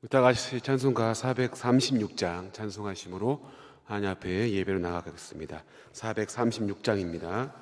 이따가 찬송가 436장 찬송하심으로 하나님 앞에 예배로 나아가겠습니다. 436장입니다.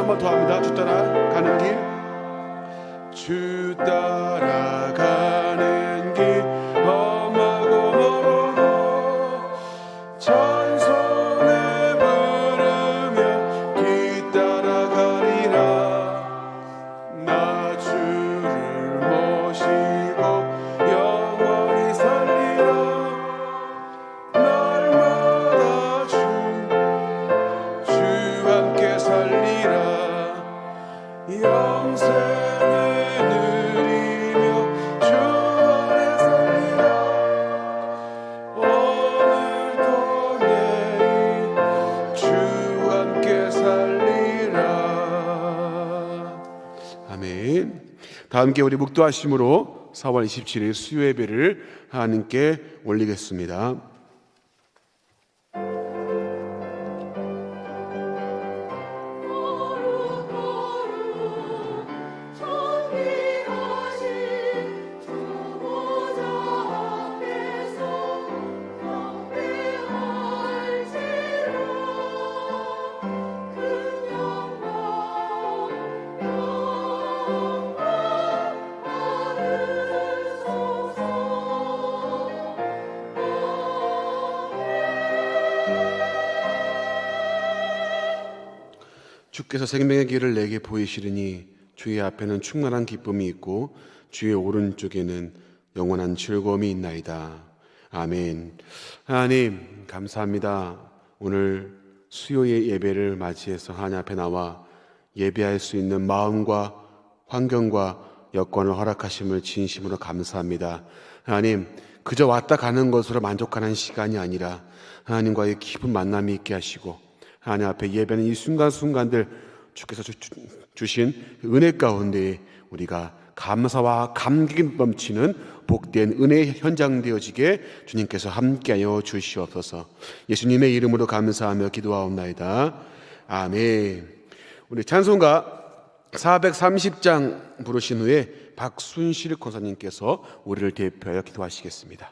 한번 더 합니다. 주 따라가는 길, 주 따라가는 길 험하고 멀어도 찬송을 부르며 뒤따라가리라. 나 주를 모시고 영원히 살리라. 날마다 주 함께 살리라. 영생을 누리며 주 안에 살리라. 오늘도 내일 주 함께 살리라. 아멘. 다 함께 우리 묵도하심으로 4월 27일 수요예배를 하나님께 올리겠습니다. 주께서 생명의 길을 내게 보이시리니 주의 앞에는 충만한 기쁨이 있고 주의 오른쪽에는 영원한 즐거움이 있나이다. 아멘. 하나님 감사합니다. 오늘 수요의 예배를 맞이해서 하나님 앞에 나와 예배할 수 있는 마음과 환경과 여건을 허락하심을 진심으로 감사합니다. 하나님, 그저 왔다 가는 것으로 만족하는 시간이 아니라 하나님과의 깊은 만남이 있게 하시고 하나님 앞에 예배는 이 순간순간들 주께서 주신 은혜 가운데 우리가 감사와 감격이 넘치는 복된 은혜의 현장 되어지게 주님께서 함께하여 주시옵소서. 예수님의 이름으로 감사하며 기도하옵나이다. 아멘. 우리 찬송가 430장 부르신 후에 박순실 권사님께서 우리를 대표하여 기도하시겠습니다.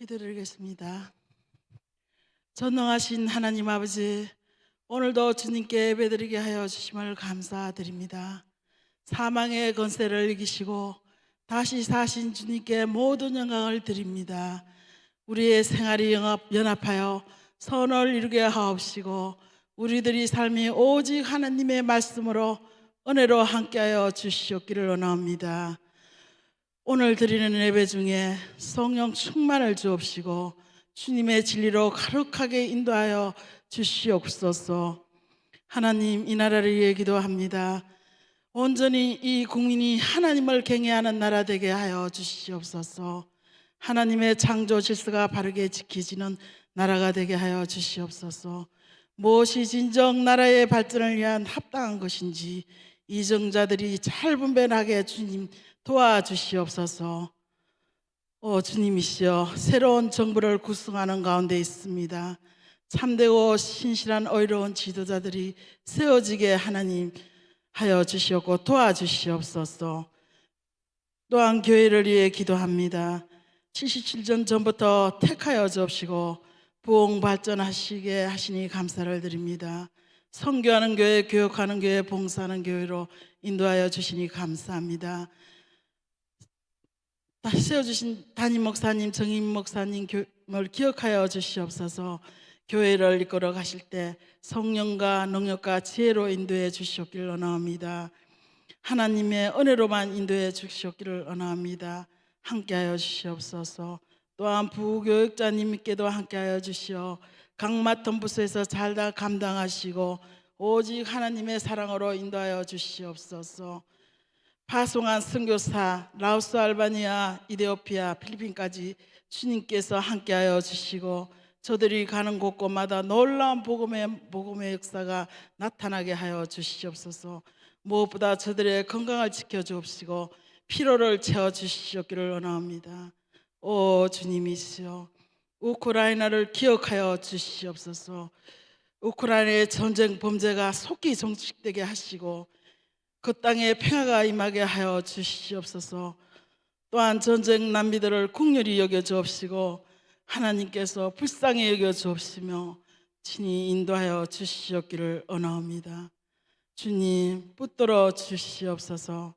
기도드리겠습니다. 전능하신 하나님 아버지, 오늘도 주님께 예배드리게 하여 주심을 감사드립니다. 사망의 권세를 이기시고 다시 사신 주님께 모든 영광을 드립니다. 우리의 생활이 연합하여 선을 이루게 하옵시고 우리들이 삶이 오직 하나님의 말씀으로 은혜로 함께하여 주시옵기를 원합니다. 오늘 드리는 예배 중에 성령 충만을 주옵시고 주님의 진리로 거룩하게 인도하여 주시옵소서. 하나님, 이 나라를 위해 기도합니다. 온전히 이 국민이 하나님을 경외하는 나라 되게 하여 주시옵소서. 하나님의 창조 질서가 바르게 지켜지는 나라가 되게 하여 주시옵소서. 무엇이 진정 나라의 발전을 위한 합당한 것인지 이정자들이 잘 분별하게 주님 도와주시옵소서. 주님이시여, 새로운 정부를 구성하는 가운데 있습니다. 참되고 신실한 의로운 지도자들이 세워지게 하나님 하여 주시옵고 도와주시옵소서. 또한 교회를 위해 기도합니다. 77년 전부터 택하여 주옵시고 부흥 발전하시게 하시니 감사를 드립니다. 선교하는 교회, 교육하는 교회, 봉사하는 교회로 인도하여 주시니 감사합니다. 세워주신 담임 목사님, 정임 목사님을 기억하여 주시옵소서. 교회를 이끌어 가실 때 성령과 능력과 지혜로 인도해 주시옵기를 원합니다. 하나님의 은혜로만 인도해 주시옵기를 원합니다. 함께하여 주시옵소서. 또한 부교육자님께도 함께하여 주시어 각 맡은 부서에서 잘 다 감당하시고 오직 하나님의 사랑으로 인도하여 주시옵소서. 파송한 선교사 라오스, 알바니아, 이디오피아, 필리핀까지 주님께서 함께하여 주시고 저들이 가는 곳곳마다 놀라운 복음의 역사가 나타나게 하여 주시옵소서. 무엇보다 저들의 건강을 지켜주옵시고 피로를 채워주시옵기를 원합니다. 오 주님이시여, 우크라이나를 기억하여 주시옵소서. 우크라이나의 전쟁 범죄가 속히 종식되게 하시고 그 땅에 평화가 임하게 하여 주시옵소서. 또한 전쟁 난비들을 긍휼히 여겨 주옵시고 하나님께서 불쌍히 여겨 주옵시며 친히 인도하여 주시옵기를 원하옵니다. 주님 붙들어 주시옵소서.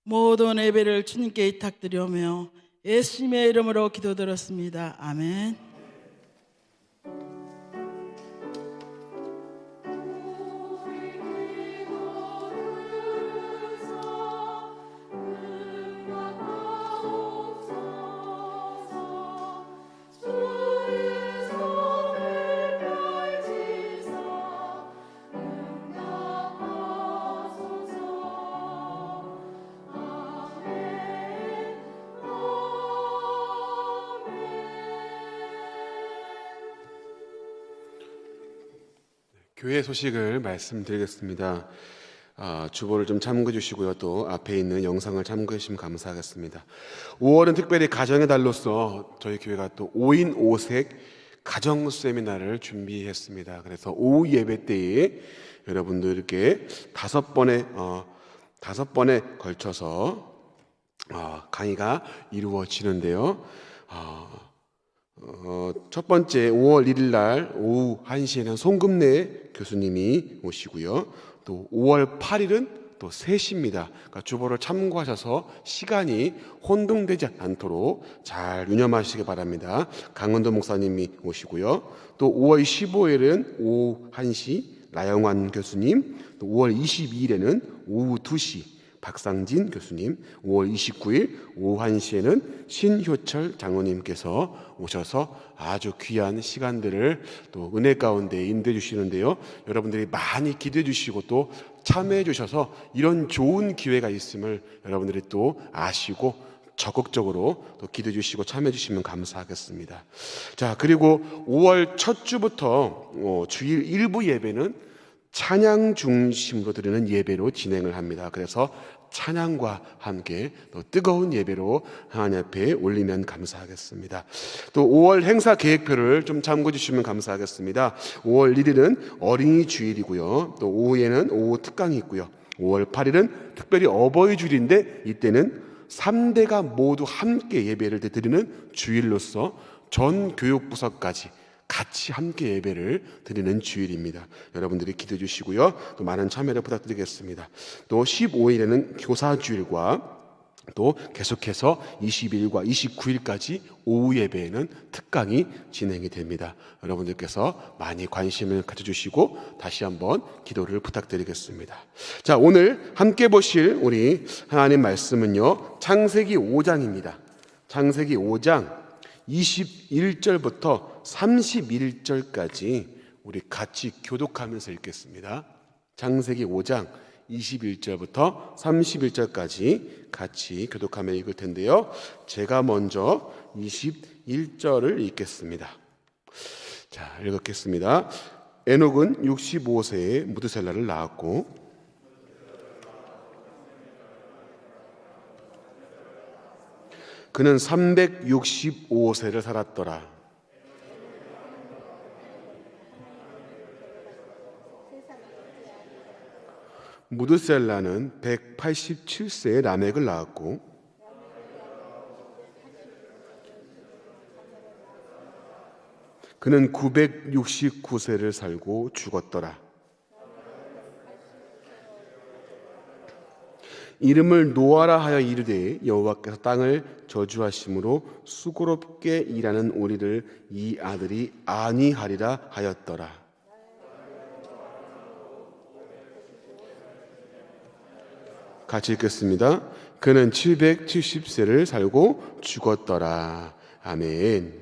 모든 예배를 주님께 위탁드리오며 예수님의 이름으로 기도드렸습니다. 아멘. 교회 소식을 말씀드리겠습니다. 주보를 좀 참고해 주시고요. 또 앞에 있는 영상을 참고해 주시면 감사하겠습니다. 5월은 특별히 가정의 달로서 저희 교회가 또 5인 5색 가정 세미나를 준비했습니다. 그래서 오후 예배 때에 여러분들께 다섯 번에 걸쳐서 강의가 이루어지는데요. 첫 번째 5월 1일 날 오후 1시에는 송금래 교수님이 오시고요. 또 5월 8일은 또 3시입니다. 그러니까 주보를 참고하셔서 시간이 혼동되지 않도록 잘 유념하시기 바랍니다. 강은도 목사님이 오시고요. 또 5월 15일은 오후 1시 나영환 교수님, 또 5월 22일에는 오후 2시 박상진 교수님, 5월 29일 오후 1시에는 신효철 장로님께서 오셔서 아주 귀한 시간들을 또 은혜 가운데 인도해 주시는데요. 여러분들이 많이 기도해 주시고 또 참여해 주셔서 이런 좋은 기회가 있음을 여러분들이 또 아시고 적극적으로 또 기도해 주시고 참여해 주시면 감사하겠습니다. 자, 그리고 5월 첫 주부터 주일 일부 예배는 찬양 중심으로 드리는 예배로 진행을 합니다. 그래서 찬양과 함께 또 뜨거운 예배로 하나님 앞에 올리면 감사하겠습니다. 또 5월 행사 계획표를 좀 참고해 주시면 감사하겠습니다. 5월 1일은 어린이 주일이고요. 또 오후에는 오후 특강이 있고요. 5월 8일은 특별히 어버이 주일인데 이때는 3대가 모두 함께 예배를 드리는 주일로서 전 교육부서까지 같이 함께 예배를 드리는 주일입니다. 여러분들이 기도해 주시고요. 또 많은 참여를 부탁드리겠습니다. 또 15일에는 교사주일과 또 계속해서 20일과 29일까지 오후 예배에는 특강이 진행이 됩니다. 여러분들께서 많이 관심을 가져주시고 다시 한번 기도를 부탁드리겠습니다. 자, 오늘 함께 보실 우리 하나님 말씀은요, 창세기 5장입니다. 창세기 5장 21절부터 31절까지 우리 같이 교독하면서 읽겠습니다. 창세기 5장 21절부터 31절까지 같이 교독하며 읽을 텐데요. 제가 먼저 21절을 읽겠습니다. 자, 읽겠습니다. 에녹은 65세에 무드셀라를 낳았고 그는 365세를 살았더라. 무드셀라는 187세에 라멕을 낳았고 그는 969세를 살고 죽었더라. 이름을 노아라 하여 이르되 여호와께서 땅을 저주하심으로 수고롭게 일하는 우리를 이 아들이 안위하리라 하였더라. 같이 읽겠습니다. 그는 770세를 살고 죽었더라. 아멘.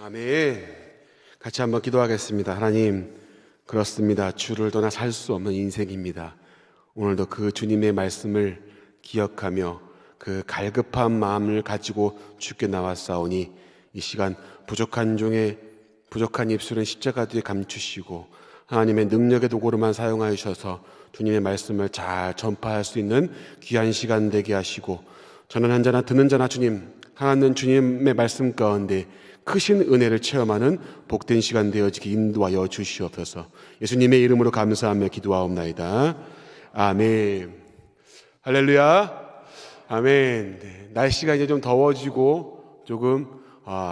아멘. 같이 한번 기도하겠습니다. 하나님, 그렇습니다. 주를 떠나 살 수 없는 인생입니다. 오늘도 그 주님의 말씀을 기억하며 그 갈급한 마음을 가지고 주께 나왔사오니 이 시간 부족한 중에 부족한 입술은 십자가 뒤에 감추시고 하나님의 능력의 도구로만 사용하여 주셔서 주님의 말씀을 잘 전파할 수 있는 귀한 시간 되게 하시고 저는 한 자나 듣는 자나 주님, 하나님 주님의 말씀 가운데 크신 은혜를 체험하는 복된 시간 되어지기 인도하여 주시옵소서. 예수님의 이름으로 감사하며 기도하옵나이다. 아멘. 할렐루야. 아멘. 네, 날씨가 이제 좀 더워지고 조금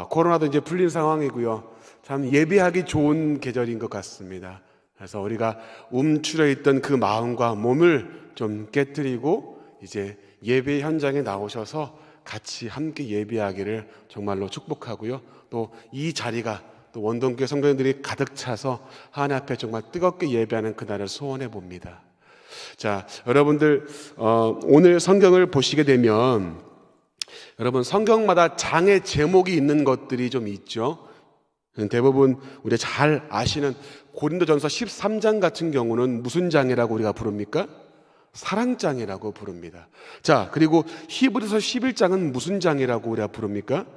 코로나도 이제 풀린 상황이고요. 참 예배하기 좋은 계절인 것 같습니다. 그래서 우리가 움츠려 있던 그 마음과 몸을 좀 깨뜨리고 이제 예배 현장에 나오셔서 같이 함께 예배하기를 정말로 축복하고요. 또 이 자리가 또 원동교회 성도님들이 가득 차서 하나님 앞에 정말 뜨겁게 예배하는 그날을 소원해 봅니다. 자, 여러분들 오늘 성경을 보시게 되면 여러분 성경마다 장의 제목이 있는 것들이 좀 있죠. 대부분 우리가 잘 아시는 고린도전서 13장 같은 경우는 무슨 장이라고 우리가 부릅니까? 사랑장이라고 부릅니다. 자, 그리고 히브리서 11장은 무슨 장이라고 우리가 부릅니까?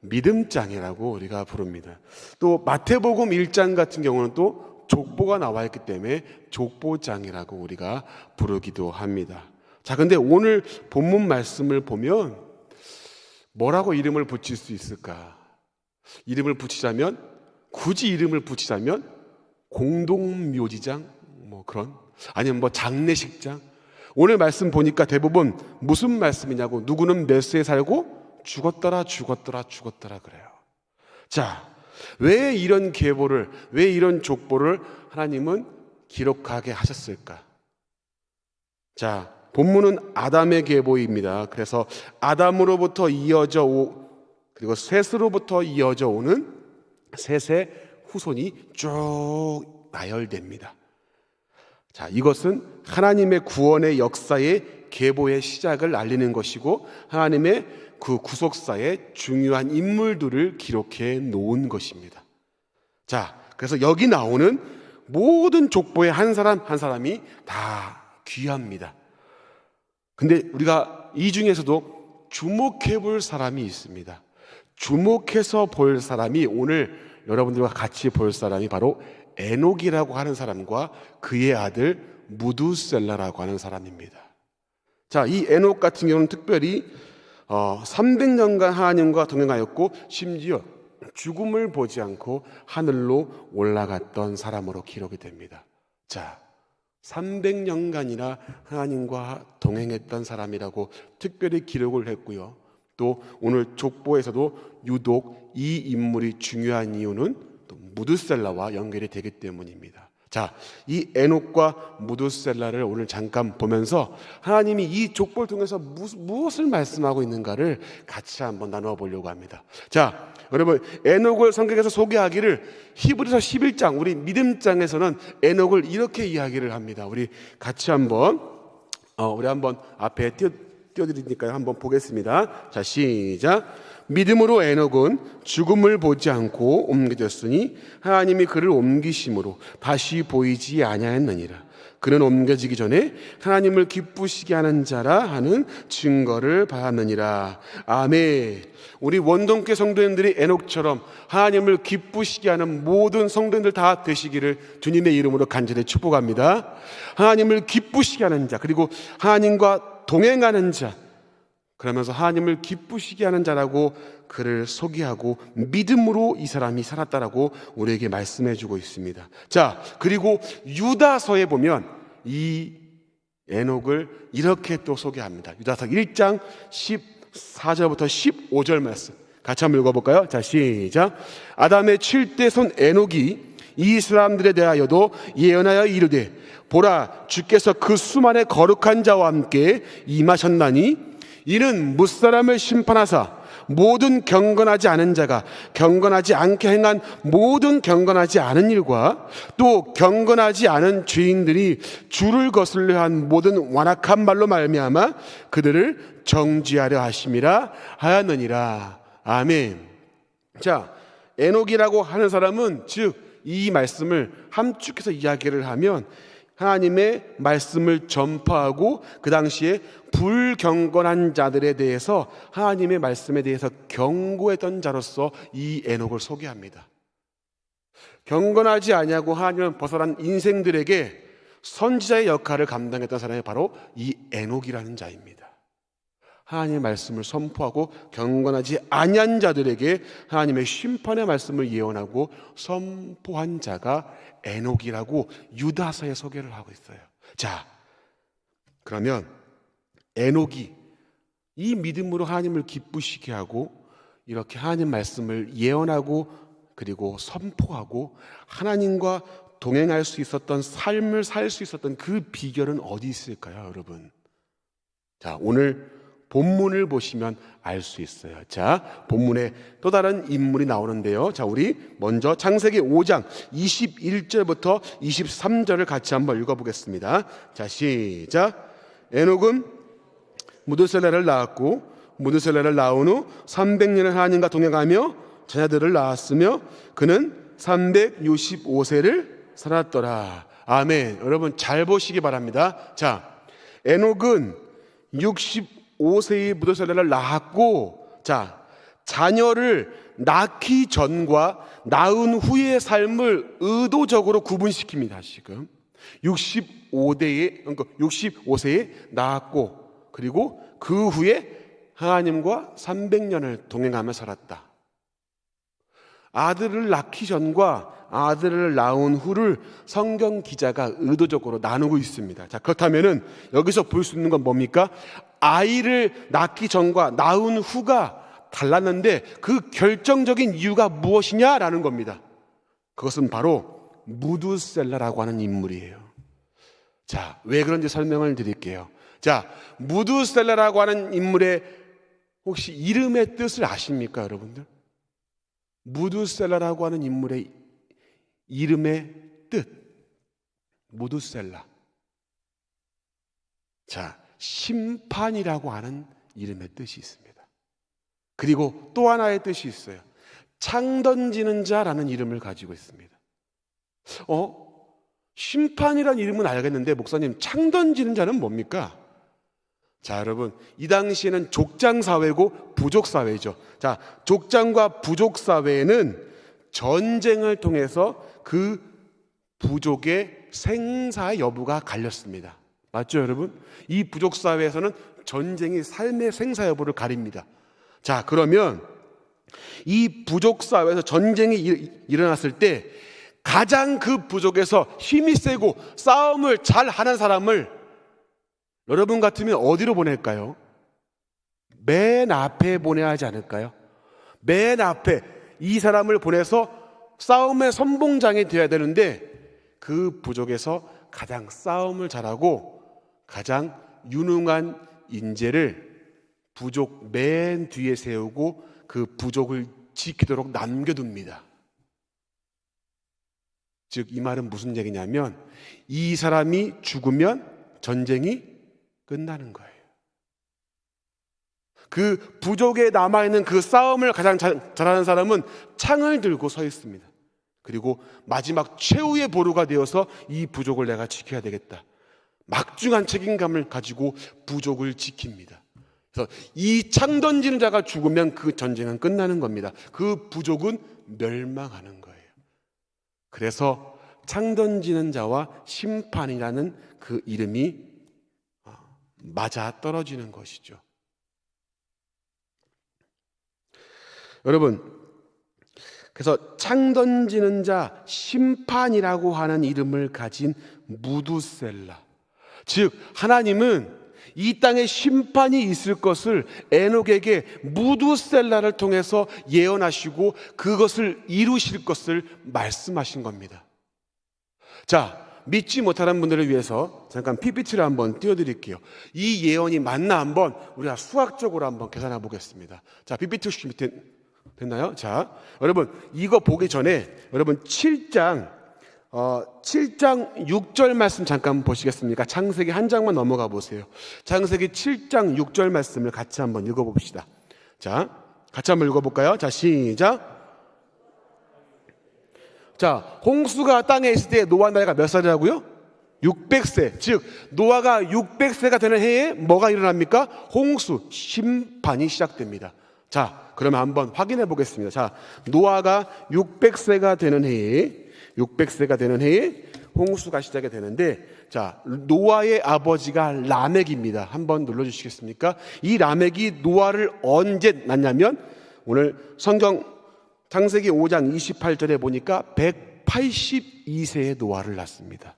믿음장이라고 우리가 부릅니다. 또 마태복음 1장 같은 경우는 또 족보가 나와 있기 때문에 족보장이라고 우리가 부르기도 합니다. 자, 근데 오늘 본문 말씀을 보면 뭐라고 이름을 붙일 수 있을까? 이름을 붙이자면, 굳이 이름을 붙이자면 공동묘지장 뭐 그런, 아니면 뭐 장례식장. 오늘 말씀 보니까 대부분 무슨 말씀이냐고, 누구는 몇 세에 살고 죽었더라 그래요. 자, 왜 이런 계보를, 왜 이런 족보를 하나님은 기록하게 하셨을까? 자, 본문은 아담의 계보입니다. 그래서 아담으로부터 이어져 그리고 셋으로부터 이어져 오는 셋의 후손이 쭉 나열됩니다. 자, 이것은 하나님의 구원의 역사의 계보의 시작을 알리는 것이고 하나님의 그 구속사의 중요한 인물들을 기록해 놓은 것입니다. 자, 그래서 여기 나오는 모든 족보의 한 사람 한 사람이 다 귀합니다. 근데 우리가 이 중에서도 주목해 볼 사람이 있습니다. 주목해서 볼 사람이 오늘 여러분들과 같이 볼 사람이 바로 에녹이라고 하는 사람과 그의 아들 무두셀라라고 하는 사람입니다. 자, 이 에녹 같은 경우는 특별히 300년간 하나님과 동행하였고 심지어 죽음을 보지 않고 하늘로 올라갔던 사람으로 기록이 됩니다. 자, 300년간이나 하나님과 동행했던 사람이라고 특별히 기록을 했고요. 또 오늘 족보에서도 유독 이 인물이 중요한 이유는 또 무두셀라와 연결이 되기 때문입니다. 자, 이 에녹과 무두셀라를 오늘 잠깐 보면서 하나님이 이 족보를 통해서 무엇을 말씀하고 있는가를 같이 한번 나누어 보려고 합니다. 자, 여러분, 에녹을 성경에서 소개하기를 히브리서 11장 우리 믿음장에서는 에녹을 이렇게 이야기를 합니다. 우리 같이 한번 앞에 띄워드리니까요. 한번 보겠습니다. 자, 시작. 믿음으로 에녹은 죽음을 보지 않고 옮겨졌으니 하나님이 그를 옮기심으로 다시 보이지 아니하였느니라. 그는 옮겨지기 전에 하나님을 기쁘시게 하는 자라 하는 증거를 받았느니라. 아멘. 우리 원동교 성도님들이 에녹처럼 하나님을 기쁘시게 하는 모든 성도님들 다 되시기를 주님의 이름으로 간절히 축복합니다. 하나님을 기쁘시게 하는 자, 그리고 하나님과 동행하는 자, 그러면서 하나님을 기쁘시게 하는 자라고 그를 소개하고 믿음으로 이 사람이 살았다라고 우리에게 말씀해 주고 있습니다. 자, 그리고 유다서에 보면 이 에녹을 이렇게 또 소개합니다. 유다서 1장 14절부터 15절 말씀 같이 한번 읽어볼까요? 자, 시작. 아담의 7대 손 에녹이 이 사람들에 대하여도 예언하여 이르되 보라, 주께서 그 수만의 거룩한 자와 함께 임하셨나니 이는 무사람을 심판하사 모든 경건하지 않은 자가 경건하지 않게 행한 모든 경건하지 않은 일과 또 경건하지 않은 죄인들이 주를 거슬려 한 모든 완악한 말로 말미암아 그들을 정죄하려 하심이라 하였느니라. 아멘. 자, 에녹이라고 하는 사람은 즉 이 말씀을 함축해서 이야기를 하면 하나님의 말씀을 전파하고 그 당시에 불경건한 자들에 대해서 하나님의 말씀에 대해서 경고했던 자로서 이 에녹을 소개합니다. 경건하지 아니하고 하나님을 벗어난 인생들에게 선지자의 역할을 감당했던 사람이 바로 이 에녹이라는 자입니다. 하나님의 말씀을 선포하고 경건하지 아니한 자들에게 하나님의 심판의 말씀을 예언하고 선포한 자가 에녹이라고 유다서에 소개를 하고 있어요. 자, 그러면 에녹이 이 믿음으로 하나님을 기쁘시게 하고 이렇게 하나님 말씀을 예언하고 그리고 선포하고 하나님과 동행할 수 있었던 삶을 살 수 있었던 그 비결은 어디 있을까요, 여러분? 자, 오늘 본문을 보시면 알 수 있어요. 자, 본문에 또 다른 인물이 나오는데요. 자, 우리 먼저 창세기 5장 21절부터 23절을 같이 한번 읽어보겠습니다. 자, 시작. 에녹은 무두셀라를 낳았고 무두셀라를 낳은 후 300년을 하나님과 동행하며 자녀들을 낳았으며 그는 365세를 살았더라. 아멘. 여러분 잘 보시기 바랍니다. 자, 에녹은 65세의 무두셀라를 낳았고, 자, 자녀를 낳기 전과 낳은 후의 삶을 의도적으로 구분시킵니다. 지금 65세에 낳았고, 그리고 그 후에 하나님과 300년을 동행하며 살았다. 아들을 낳기 전과 아들을 낳은 후를 성경 기자가 의도적으로 나누고 있습니다. 자, 그렇다면은 여기서 볼 수 있는 건 뭡니까? 아이를 낳기 전과 낳은 후가 달랐는데 그 결정적인 이유가 무엇이냐라는 겁니다. 그것은 바로 무두셀라라고 하는 인물이에요. 자, 왜 그런지 설명을 드릴게요. 자, 무두셀라라고 하는 인물의 혹시 이름의 뜻을 아십니까, 여러분들? 무두셀라라고 하는 인물의 이름의 뜻, 무두셀라. 자, 심판이라고 하는 이름의 뜻이 있습니다. 그리고 또 하나의 뜻이 있어요. 창 던지는 자라는 이름을 가지고 있습니다. 심판이란 이름은 알겠는데 목사님, 창 던지는 자는 뭡니까? 자, 여러분, 이 당시에는 족장 사회고 부족 사회죠. 자, 족장과 부족 사회에는 전쟁을 통해서 그 부족의 생사 여부가 갈렸습니다. 맞죠, 여러분? 이 부족 사회에서는 전쟁이 삶의 생사 여부를 가립니다. 자, 그러면 이 부족 사회에서 전쟁이 일어났을 때 가장 그 부족에서 힘이 세고 싸움을 잘 하는 사람을 여러분 같으면 어디로 보낼까요? 맨 앞에 보내야 하지 않을까요? 맨 앞에 이 사람을 보내서 싸움의 선봉장이 되어야 되는데 그 부족에서 가장 싸움을 잘하고 가장 유능한 인재를 부족 맨 뒤에 세우고 그 부족을 지키도록 남겨둡니다. 즉, 이 말은 무슨 얘기냐면 이 사람이 죽으면 전쟁이 끝나는 거예요. 그 부족에 남아있는 그 싸움을 가장 잘하는 사람은 창을 들고 서 있습니다. 그리고 마지막 최후의 보루가 되어서 이 부족을 내가 지켜야 되겠다. 막중한 책임감을 가지고 부족을 지킵니다. 그래서 이 창 던지는 자가 죽으면 그 전쟁은 끝나는 겁니다. 그 부족은 멸망하는 거예요. 그래서 창 던지는 자와 심판이라는 그 이름이 맞아 떨어지는 것이죠. 여러분, 그래서 창 던지는 자, 심판이라고 하는 이름을 가진 무두셀라, 즉 하나님은 이 땅에 심판이 있을 것을 에녹에게 무두셀라를 통해서 예언하시고 그것을 이루실 것을 말씀하신 겁니다. 자, 믿지 못하는 분들을 위해서 잠깐 PPT를 한번 띄워드릴게요. 이 예언이 맞나 한번 우리가 수학적으로 한번 계산해 보겠습니다. 자, PPT 준비 됐나요? 자, 여러분 이거 보기 전에 여러분 7장 6절 말씀 잠깐 보시겠습니까? 창세기 한 장만 넘어가 보세요. 창세기 7장 6절 말씀을 같이 한번 읽어봅시다. 자, 같이 한번 읽어볼까요? 자, 시작. 자, 홍수가 땅에 있을 때 노아 나이가 몇 살이라고요? 600세. 즉 노아가 600세가 되는 해에 뭐가 일어납니까? 홍수, 심판이 시작됩니다. 자, 그러면 한번 확인해 보겠습니다. 자, 노아가 600세가 되는 해에 홍수가 시작이 되는데, 자, 노아의 아버지가 라멕입니다. 한번 눌러주시겠습니까? 이 라멕이 노아를 언제 낳냐면 오늘 성경 창세기 5장 28절에 보니까 182세에 노아를 낳습니다.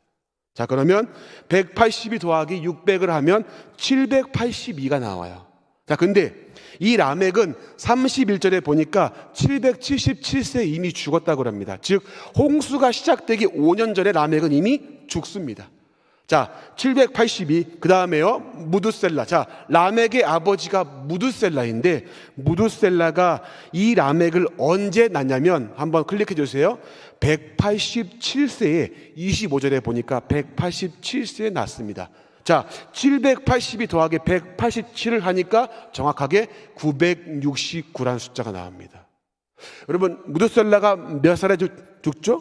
자, 그러면 182 더하기 600을 하면 782가 나와요. 자, 근데 이 라멕은 31절에 보니까 777세에 이미 죽었다고 합니다. 즉 홍수가 시작되기 5년 전에 라멕은 이미 죽습니다. 자, 782, 그 다음에요 무두셀라. 자, 라멕의 아버지가 무두셀라인데 무두셀라가 이 라멕을 언제 낳냐면 한번 클릭해 주세요. 187세에 25절에 보니까 187세에 낳습니다. 자, 782 더하기 187을 하니까 정확하게 969라는 숫자가 나옵니다. 여러분, 무두셀라가 몇 살에 죽죠?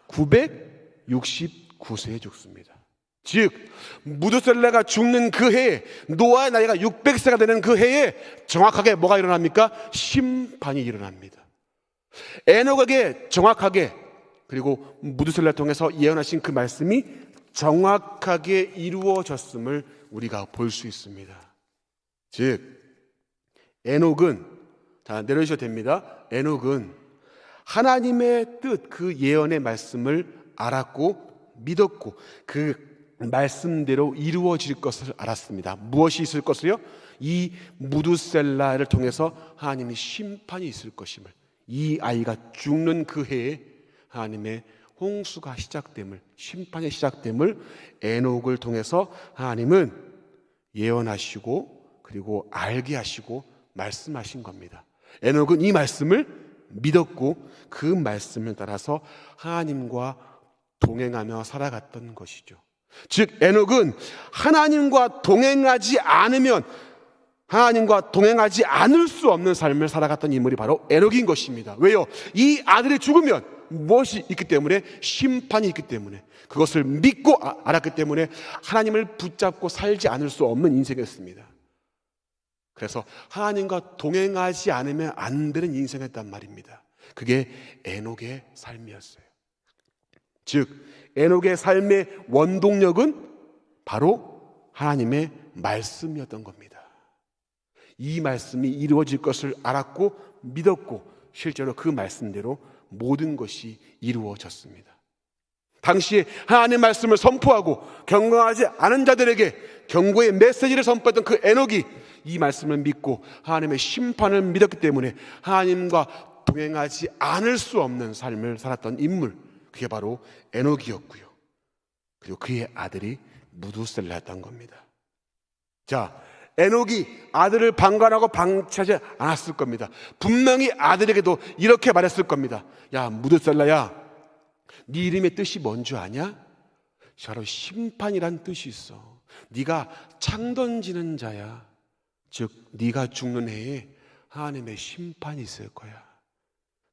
969세에 죽습니다. 즉 무두셀라가 죽는 그 해에, 노아의 나이가 600세가 되는 그 해에 정확하게 뭐가 일어납니까? 심판이 일어납니다. 에녹에게 정확하게, 그리고 무두셀라를 통해서 예언하신 그 말씀이 정확하게 이루어졌음을 우리가 볼 수 있습니다. 즉 에녹은, 자, 내려주셔도 됩니다. 에녹은 하나님의 뜻, 그 예언의 말씀을 알았고 믿었고 그 말씀대로 이루어질 것을 알았습니다. 무엇이 있을 것을요? 이 무두셀라를 통해서 하나님의 심판이 있을 것임을, 이 아이가 죽는 그 해에 하나님의 홍수가 시작됨을, 심판이 시작됨을 에녹을 통해서 하나님은 예언하시고 그리고 알게 하시고 말씀하신 겁니다. 에녹은 이 말씀을 믿었고 그 말씀을 따라서 하나님과 동행하며 살아갔던 것이죠. 즉 에녹은 하나님과 동행하지 않을 수 없는 삶을 살아갔던 인물이 바로 에녹인 것입니다. 왜요? 이 아들이 죽으면 무엇이 있기 때문에? 심판이 있기 때문에. 그것을 믿고 알았기 때문에 하나님을 붙잡고 살지 않을 수 없는 인생이었습니다. 그래서 하나님과 동행하지 않으면 안 되는 인생이었단 말입니다. 그게 에녹의 삶이었어요. 즉 에녹의 삶의 원동력은 바로 하나님의 말씀이었던 겁니다. 이 말씀이 이루어질 것을 알았고 믿었고 실제로 그 말씀대로 모든 것이 이루어졌습니다. 당시에 하나님의 말씀을 선포하고 경건하지 않은 자들에게 경고의 메시지를 선포했던 그 에녹이 이 말씀을 믿고 하나님의 심판을 믿었기 때문에 하나님과 동행하지 않을 수 없는 삶을 살았던 인물, 그게 바로 에녹이었고요. 그리고 그의 아들이 무두셀라였던 겁니다. 자, 에녹이 아들을 방관하고 방치하지 않았을 겁니다. 분명히 아들에게도 이렇게 말했을 겁니다. 야, 무두셀라야, 네 이름의 뜻이 뭔 줄 아냐? 바로 심판이란 뜻이 있어. 네가 창 던지는 자야. 즉 네가 죽는 해에 하나님의 심판이 있을 거야.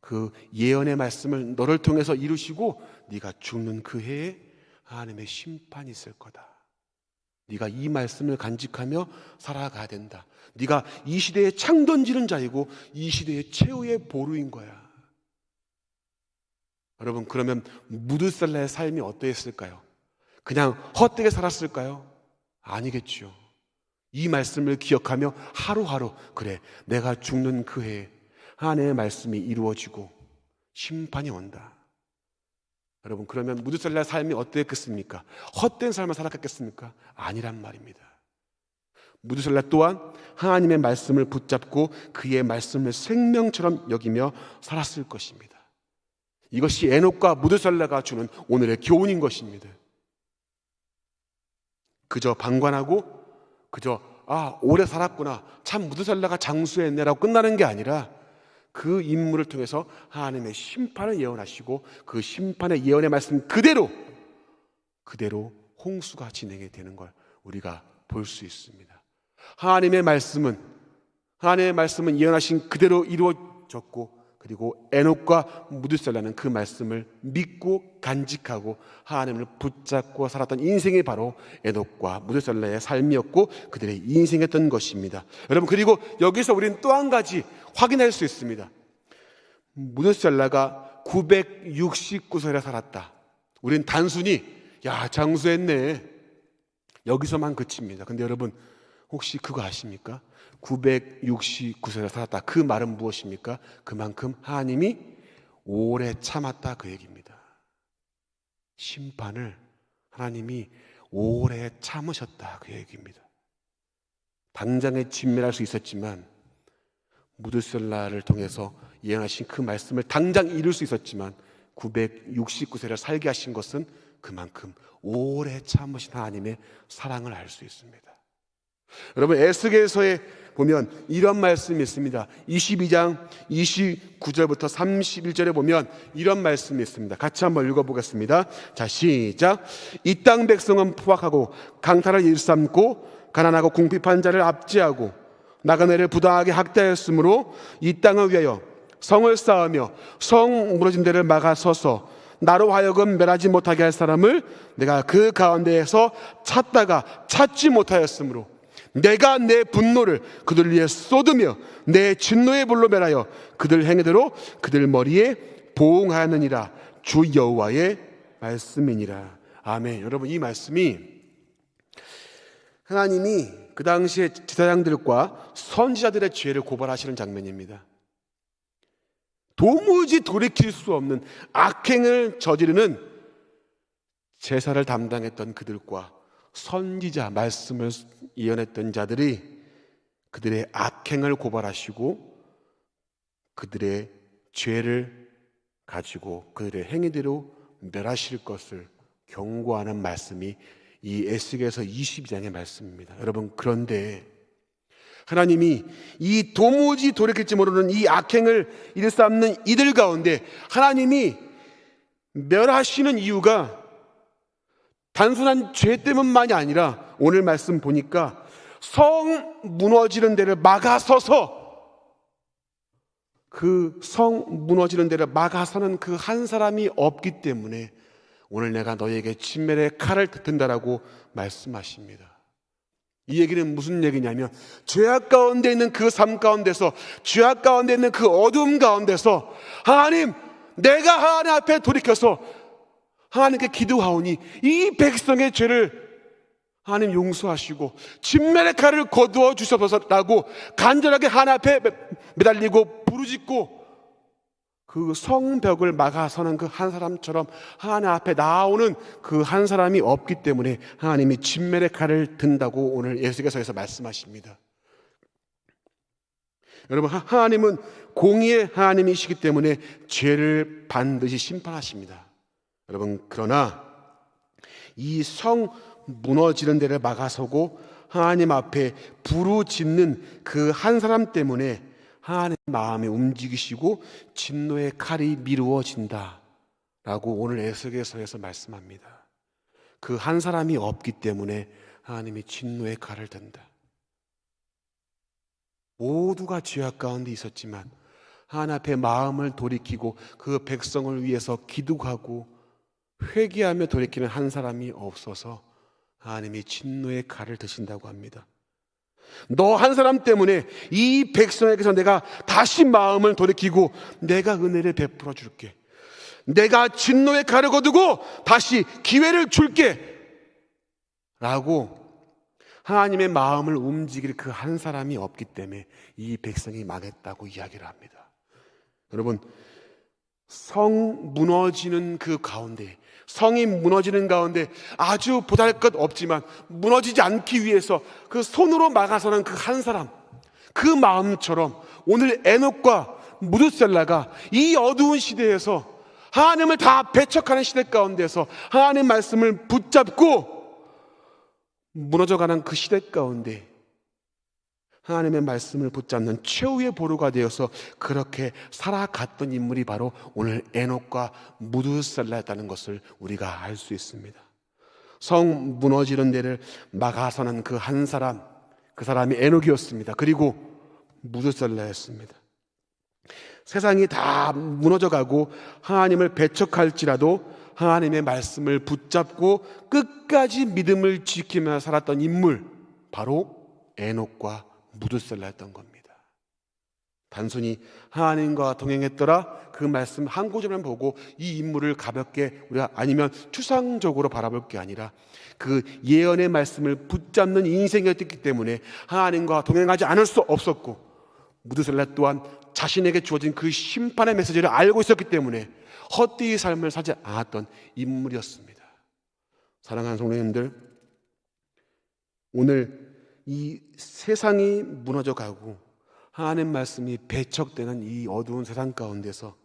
그 예언의 말씀을 너를 통해서 이루시고 네가 죽는 그 해에 하나님의 심판이 있을 거다. 네가 이 말씀을 간직하며 살아가야 된다. 네가 이 시대에 창 던지는 자이고 이 시대의 최후의 보루인 거야. 여러분, 그러면 무두셀라의 삶이 어떠했을까요? 그냥 헛되게 살았을까요? 아니겠죠. 이 말씀을 기억하며 하루하루, 그래, 내가 죽는 그 해에 하나님의 말씀이 이루어지고 심판이 온다. 여러분, 그러면 무두셀라의 삶이 어땠겠습니까? 헛된 삶을 살았겠습니까? 아니란 말입니다. 무두셀라 또한 하나님의 말씀을 붙잡고 그의 말씀을 생명처럼 여기며 살았을 것입니다. 이것이 에녹과 무두셀라가 주는 오늘의 교훈인 것입니다. 그저 방관하고 그저 오래 살았구나, 참 무두셀라가 장수했네라고 끝나는 게 아니라 그 인물을 통해서 하나님의 심판을 예언하시고 그 심판의 예언의 말씀 그대로 홍수가 진행이 되는 걸 우리가 볼 수 있습니다. 하나님의 말씀은 예언하신 그대로 이루어졌고, 그리고 에녹과 무두셀라는 그 말씀을 믿고 간직하고 하나님을 붙잡고 살았던 인생이 바로 에녹과 무두셀라의 삶이었고 그들의 인생이었던 것입니다. 여러분, 그리고 여기서 우리는 또 한 가지 확인할 수 있습니다. 무두셀라가 969세를 살았다. 우리는 단순히 장수했네, 여기서만 그칩니다. 근데 여러분, 혹시 그거 아십니까? 969세를 살았다. 그 말은 무엇입니까? 그만큼 하나님이 오래 참았다, 그 얘기입니다. 심판을 하나님이 오래 참으셨다, 그 얘기입니다. 당장에 진멸할 수 있었지만, 무두셀라를 통해서 예언하신 그 말씀을 당장 이룰 수 있었지만 969세를 살게 하신 것은 그만큼 오래 참으신 하나님의 사랑을 알 수 있습니다. 여러분, 에스겔서에 보면 이런 말씀이 있습니다. 22장 29절부터 31절에 보면 이런 말씀이 있습니다. 같이 한번 읽어보겠습니다. 자, 시작. 이 땅 백성은 포악하고 강탈을 일삼고 가난하고 궁핍한 자를 압제하고 나그네를 부당하게 학대하였으므로 이 땅을 위하여 성을 쌓으며 성 무너진 데를 막아서서 나로 하여금 멸하지 못하게 할 사람을 내가 그 가운데에서 찾다가 찾지 못하였으므로 내가 내 분노를 그들 위에 쏟으며 내 진노의 불로 멸하여 그들 행위대로 그들 머리에 보응하느니라. 주 여호와의 말씀이니라. 아멘. 여러분, 이 말씀이 하나님이 그 당시에 제사장들과 선지자들의 죄를 고발하시는 장면입니다. 도무지 돌이킬 수 없는 악행을 저지르는 제사를 담당했던 그들과 선지자, 말씀을 예언했던 자들이 그들의 악행을 고발하시고 그들의 죄를 가지고 그들의 행위대로 멸하실 것을 경고하는 말씀이 이 에스겔서 22장의 말씀입니다. 여러분, 그런데 하나님이 이 도무지 돌이킬지 모르는 이 악행을 일삼는 이들 가운데 하나님이 멸하시는 이유가 단순한 죄 때문만이 아니라 오늘 말씀 보니까 성 무너지는 데를 막아서서, 그 성 무너지는 데를 막아서는 그 한 사람이 없기 때문에 오늘 내가 너희에게 진멸의 칼을 든다라고 말씀하십니다. 이 얘기는 무슨 얘기냐면, 죄악 가운데 있는 그 삶 가운데서, 죄악 가운데 있는 그 어둠 가운데서 하나님, 내가 하나님 앞에 돌이켜서 하나님께 기도하오니 이 백성의 죄를 하나님 용서하시고 진멸의 칼을 거두어 주셔서라고 간절하게 하나님 앞에 매달리고 부르짖고 그 성벽을 막아서는 그 한 사람처럼 하나님 앞에 나오는 그 한 사람이 없기 때문에 하나님이 진멸의 칼을 든다고 오늘 에스겔서에서 말씀하십니다. 여러분, 하나님은 공의의 하나님이시기 때문에 죄를 반드시 심판하십니다. 여러분, 그러나 이 성 무너지는 데를 막아서고 하나님 앞에 부르짖는 그 한 사람 때문에 하나님의 마음이 움직이시고 진노의 칼이 미루어진다 라고 오늘 에스겔서에서 말씀합니다. 그 한 사람이 없기 때문에 하나님이 진노의 칼을 든다. 모두가 죄악 가운데 있었지만 하나님 앞에 마음을 돌이키고 그 백성을 위해서 기도하고 회개하며 돌이키는 한 사람이 없어서 하나님이 진노의 칼을 드신다고 합니다. 너 한 사람 때문에 이 백성에게서 내가 다시 마음을 돌이키고 내가 은혜를 베풀어 줄게, 내가 진노의 칼을 거두고 다시 기회를 줄게 라고 하나님의 마음을 움직일 그 한 사람이 없기 때문에 이 백성이 망했다고 이야기를 합니다. 여러분, 성 무너지는 그 가운데, 성이 무너지는 가운데 아주 보잘것없지만 무너지지 않기 위해서 그 손으로 막아서는 그 한 사람, 그 마음처럼 오늘 에녹과 무드셀라가 이 어두운 시대에서 하나님을 다 배척하는 시대 가운데서 하나님의 말씀을 붙잡고 무너져가는 그 시대 가운데 하나님의 말씀을 붙잡는 최후의 보루가 되어서 그렇게 살아갔던 인물이 바로 오늘 에녹과 무드셀라였다는 것을 우리가 알 수 있습니다. 성 무너지는 데를 막아서는 그 한 사람, 그 사람이 에녹이었습니다. 그리고 무드셀라였습니다. 세상이 다 무너져가고 하나님을 배척할지라도 하나님의 말씀을 붙잡고 끝까지 믿음을 지키며 살았던 인물, 바로 에녹과 무드셀라였던 겁니다. 단순히 하나님과 동행했더라 그 말씀 한 구절만 보고 이 인물을 가볍게 우리가 아니면 추상적으로 바라볼 게 아니라 그 예언의 말씀을 붙잡는 인생이었기 때문에 하나님과 동행하지 않을 수 없었고, 무드셀라 또한 자신에게 주어진 그 심판의 메시지를 알고 있었기 때문에 헛되이 삶을 살지 않았던 인물이었습니다. 사랑하는 성도님들, 오늘 이 세상이 무너져가고 하나님 말씀이 배척되는 이 어두운 세상 가운데서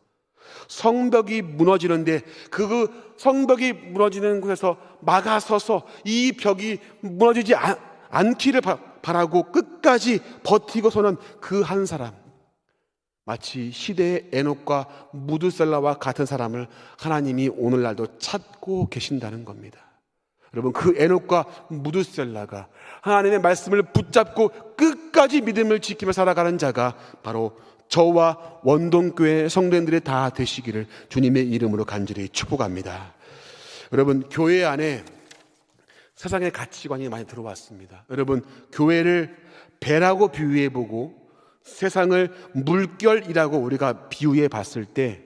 성벽이 무너지는데 그 성벽이 무너지는 곳에서 막아서서 이 벽이 무너지지 않기를 바라고 끝까지 버티고서는 그 한 사람, 마치 시대의 에녹과 무드셀라와 같은 사람을 하나님이 오늘날도 찾고 계신다는 겁니다. 여러분, 그 에녹과 무드셀라가 하나님의 말씀을 붙잡고 끝까지 믿음을 지키며 살아가는 자가 바로 저와 원동교회 성도님들이 다 되시기를 주님의 이름으로 간절히 축복합니다. 여러분, 교회 안에 세상의 가치관이 많이 들어왔습니다. 여러분, 교회를 배라고 비유해보고 세상을 물결이라고 우리가 비유해 봤을 때,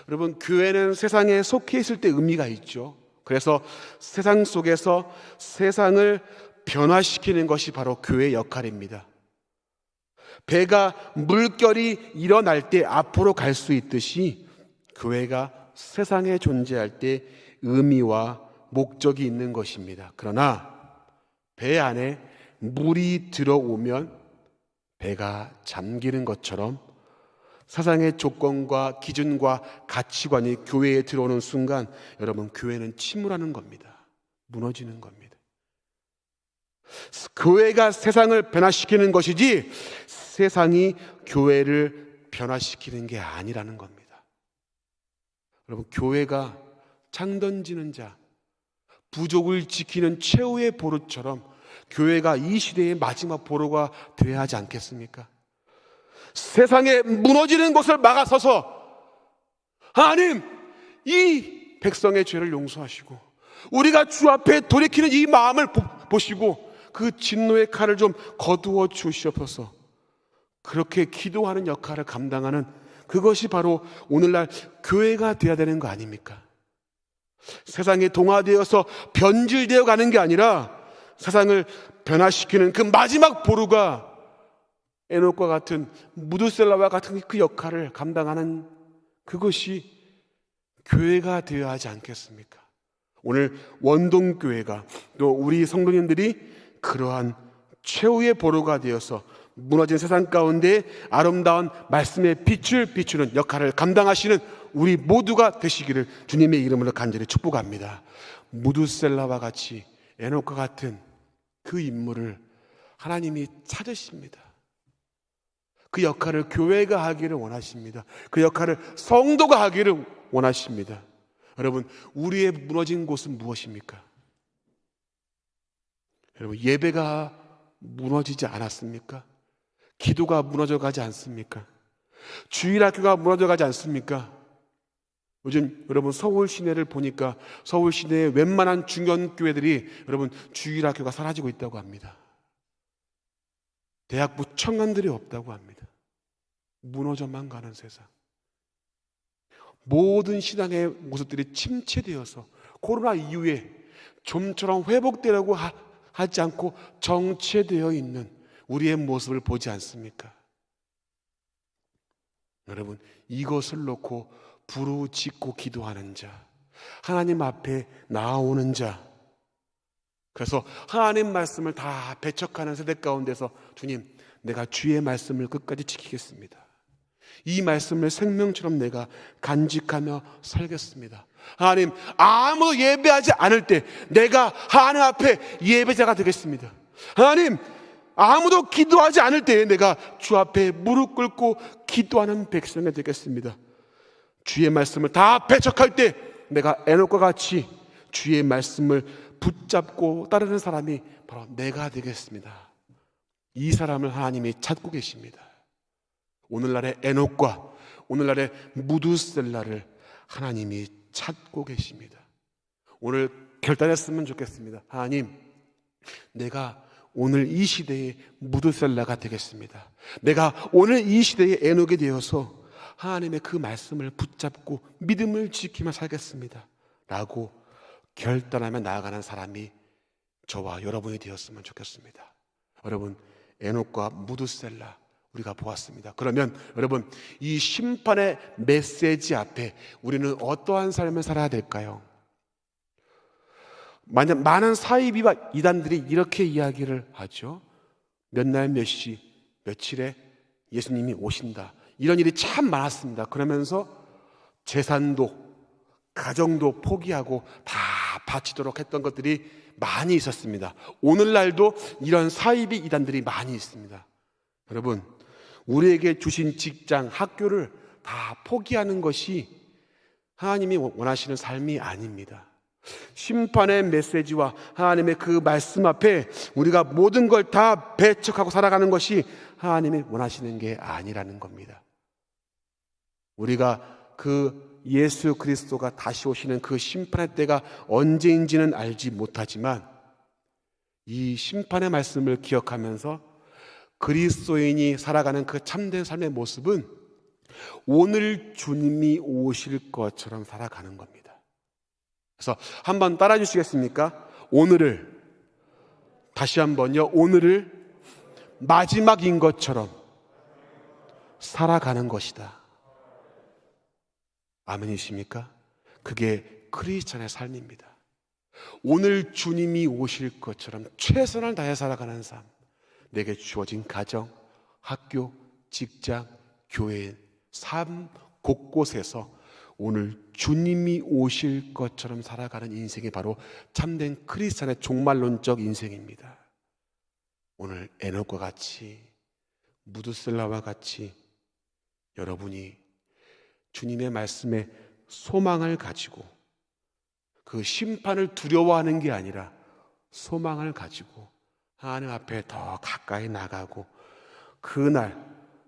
여러분, 교회는 세상에 속해 있을 때 의미가 있죠. 그래서 세상 속에서 세상을 변화시키는 것이 바로 교회의 역할입니다. 배가 물결이 일어날 때 앞으로 갈 수 있듯이 교회가 세상에 존재할 때 의미와 목적이 있는 것입니다. 그러나 배 안에 물이 들어오면 배가 잠기는 것처럼 세상의 조건과 기준과 가치관이 교회에 들어오는 순간 여러분, 교회는 침몰하는 겁니다. 무너지는 겁니다. 교회가 세상을 변화시키는 것이지 세상이 교회를 변화시키는 게 아니라는 겁니다. 여러분, 교회가 창 던지는 자, 부족을 지키는 최후의 보루처럼 교회가 이 시대의 마지막 보루가 되어야 하지 않겠습니까? 세상에 무너지는 것을 막아서서 하나님, 이 백성의 죄를 용서하시고 우리가 주 앞에 돌이키는 이 마음을 보시고 그 진노의 칼을 좀 거두어 주시옵소서. 그렇게 기도하는 역할을 감당하는 그것이 바로 오늘날 교회가 되어야 되는 거 아닙니까? 세상에 동화되어서 변질되어 가는 게 아니라 세상을 변화시키는 그 마지막 보루가 에녹과 같은, 무드셀라와 같은 그 역할을 감당하는 그것이 교회가 되어야 하지 않겠습니까? 오늘 원동교회가, 또 우리 성도님들이 그러한 최후의 보루가 되어서 무너진 세상 가운데 아름다운 말씀의 빛을 비추는 역할을 감당하시는 우리 모두가 되시기를 주님의 이름으로 간절히 축복합니다. 무드셀라와 같이, 에녹과 같은 그 인물을 하나님이 찾으십니다. 그 역할을 교회가 하기를 원하십니다. 그 역할을 성도가 하기를 원하십니다. 여러분, 우리의 무너진 곳은 무엇입니까? 여러분, 예배가 무너지지 않았습니까? 기도가 무너져 가지 않습니까? 주일학교가 무너져 가지 않습니까? 요즘 여러분 서울 시내를 보니까 서울 시내의 웬만한 중견교회들이 여러분 주일학교가 사라지고 있다고 합니다. 대학부 청년들이 없다고 합니다. 무너져만 가는 세상. 모든 신앙의 모습들이 침체되어서 코로나 이후에 좀처럼 회복되려고 하지 않고 정체되어 있는 우리의 모습을 보지 않습니까? 여러분, 이것을 놓고 부르짖고 기도하는 자, 하나님 앞에 나아오는 자, 그래서 하나님 말씀을 다 배척하는 세대 가운데서 주님, 내가 주의 말씀을 끝까지 지키겠습니다. 이 말씀을 생명처럼 내가 간직하며 살겠습니다. 하나님, 아무도 예배하지 않을 때 내가 하나님 앞에 예배자가 되겠습니다. 하나님, 아무도 기도하지 않을 때 내가 주 앞에 무릎 꿇고 기도하는 백성이 되겠습니다. 주의 말씀을 다 배척할 때 내가 에녹과 같이 주의 말씀을 붙잡고 따르는 사람이 바로 내가 되겠습니다. 이 사람을 하나님이 찾고 계십니다. 오늘날의 에녹과 오늘날의 무두셀라를 하나님이 찾고 계십니다. 오늘 결단했으면 좋겠습니다. 하나님, 내가 오늘 이 시대의 무두셀라가 되겠습니다. 내가 오늘 이 시대의 에녹이 되어서 하나님의 그 말씀을 붙잡고 믿음을 지키며 살겠습니다 라고 결단하며 나아가는 사람이 저와 여러분이 되었으면 좋겠습니다. 여러분, 에녹과 무두셀라 우리가 보았습니다. 그러면 여러분, 이 심판의 메시지 앞에 우리는 어떠한 삶을 살아야 될까요? 많은 사이비와 이단들이 이렇게 이야기를 하죠. 몇 날 몇 시 며칠에 예수님이 오신다. 이런 일이 참 많았습니다. 그러면서 재산도 가정도 포기하고 다 바치도록 했던 것들이 많이 있었습니다. 오늘날도 이런 사이비 이단들이 많이 있습니다. 여러분, 우리에게 주신 직장, 학교를 다 포기하는 것이 하나님이 원하시는 삶이 아닙니다. 심판의 메시지와 하나님의 그 말씀 앞에 우리가 모든 걸 다 배척하고 살아가는 것이 하나님이 원하시는 게 아니라는 겁니다. 우리가 그 예수 그리스도가 다시 오시는 그 심판의 때가 언제인지는 알지 못하지만 이 심판의 말씀을 기억하면서 그리스도인이 살아가는 그 참된 삶의 모습은 오늘 주님이 오실 것처럼 살아가는 겁니다. 그래서 한번 따라해 주시겠습니까? 오늘을, 다시 한번요, 오늘을 마지막인 것처럼 살아가는 것이다. 아멘이십니까? 그게 크리스찬의 삶입니다. 오늘 주님이 오실 것처럼 최선을 다해 살아가는 삶, 내게 주어진 가정, 학교, 직장, 교회, 삶 곳곳에서 오늘 주님이 오실 것처럼 살아가는 인생이 바로 참된 크리스찬의 종말론적 인생입니다. 오늘 에녹과 같이, 무두셀라와 같이 여러분이 주님의 말씀에 소망을 가지고 그 그 심판을 두려워하는 게 아니라 소망을 가지고 하나님 앞에 더 가까이 나가고 그날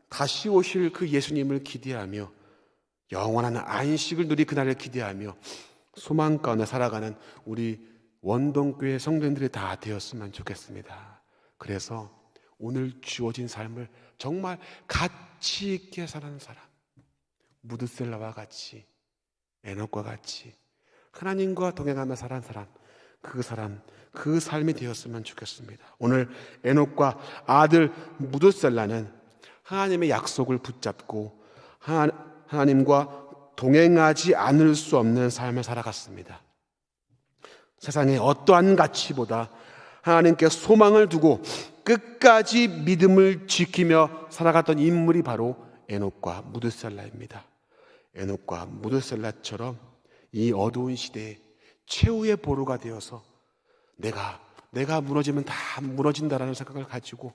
다시 오실 그 예수님을 기대하며 영원한 안식을 누리 그날을 기대하며 소망 가운데 살아가는 우리 원동교회 성도님들이 다 되었으면 좋겠습니다. 그래서 오늘 주어진 삶을 정말 가치 있게 사는 사람, 무드셀라와 같이, 에녹과 같이 하나님과 동행하며 사는 사람, 그 삶이 되었으면 좋겠습니다. 오늘 에녹과 아들 무드셀라는 하나님의 약속을 붙잡고 하나님과 동행하지 않을 수 없는 삶을 살아갔습니다. 세상의 어떠한 가치보다 하나님께 소망을 두고 끝까지 믿음을 지키며 살아갔던 인물이 바로 에녹과 무드셀라입니다. 에녹과 무드셀라처럼 이 어두운 시대에 최후의 보루가 되어서 내가 무너지면 다 무너진다라는 생각을 가지고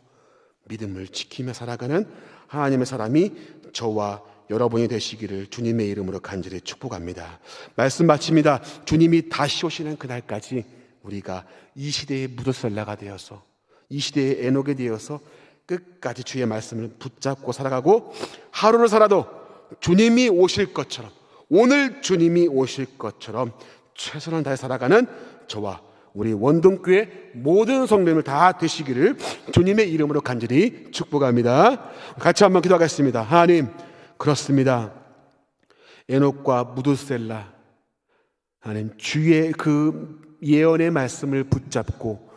믿음을 지키며 살아가는 하나님의 사람이 저와 여러분이 되시기를 주님의 이름으로 간절히 축복합니다. 말씀 마칩니다. 주님이 다시 오시는 그날까지 우리가 이 시대의 무드셀라가 되어서 이 시대의 에녹이 되어서 끝까지 주의 말씀을 붙잡고 살아가고 하루를 살아도 주님이 오실 것처럼 오늘 주님이 오실 것처럼 최선을 다해 살아가는 저와 우리 원동교회 모든 성도님을 다 되시기를 주님의 이름으로 간절히 축복합니다. 같이 한번 기도하겠습니다. 하나님, 그렇습니다. 에녹과 무드셀라, 하나님 주의 그 예언의 말씀을 붙잡고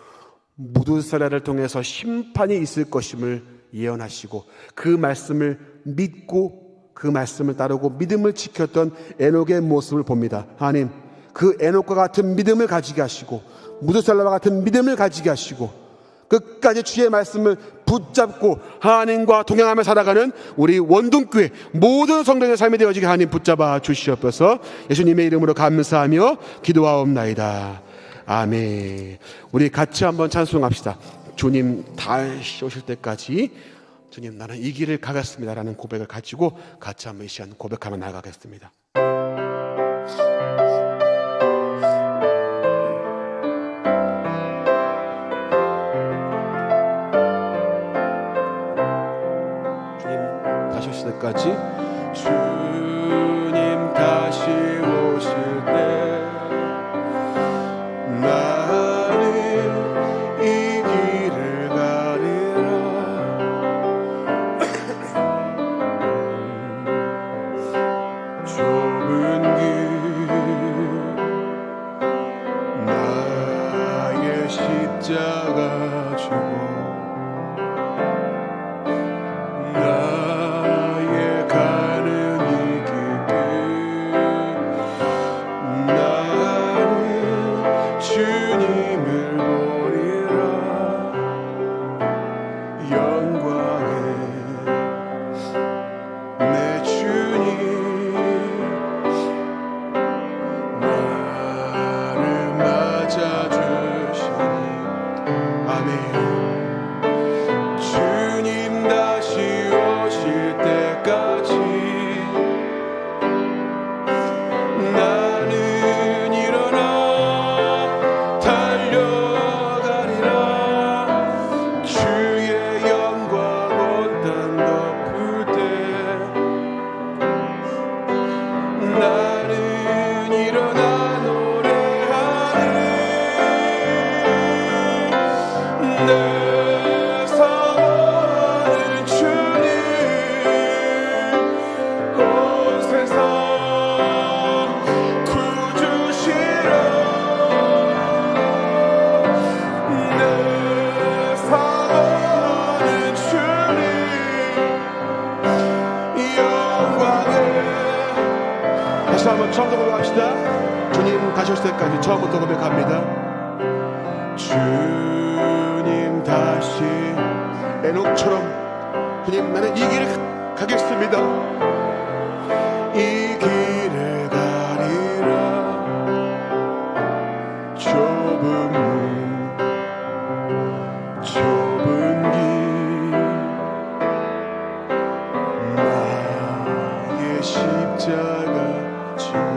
무드셀라를 통해서 심판이 있을 것임을 예언하시고 그 말씀을 믿고 그 말씀을 따르고 믿음을 지켰던 에녹의 모습을 봅니다. 하나님, 그 에녹과 같은 믿음을 가지게 하시고 무드셀라와 같은 믿음을 가지게 하시고 끝까지 주의 말씀을 붙잡고 하나님과 동행하며 살아가는 우리 원동교회 모든 성도의 삶이 되어지게 하나님 붙잡아 주시옵소서. 예수님의 이름으로 감사하며 기도하옵나이다. 아멘. 우리 같이 한번 찬송합시다. 주님 다시 오실 때까지 주님 나는 이 길을 가겠습니다라는 고백을 가지고 같이 한번 이 시간 고백하며 나가겠습니다. 때까지 주님 다시 오실 때 나는 이 길을 가리라. 좁은 길 나의 십자가 지고 다시 한번 처음부터 고백합시다. 주님 다시 오실 때까지 처음부터 고백합니다. 주님 다시 에녹처럼 주님 나는 이 길을 가겠습니다. 이 길을 가리라. 좁은 길 나의 십자가 지고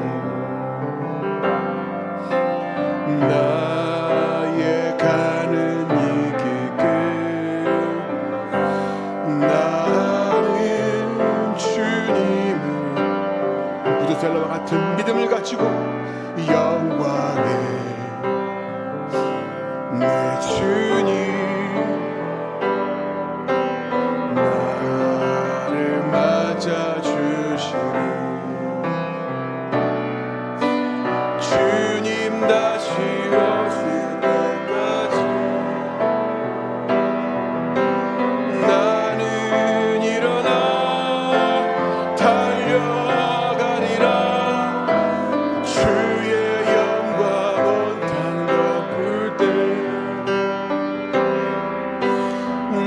무드셀라와 같은 믿음을 가지고 영광에 내 주님 나를 맞아주시니 주님 다시 오실 때까지 나는 일어나 달려가리라 주의 영광 온탕 덮을 때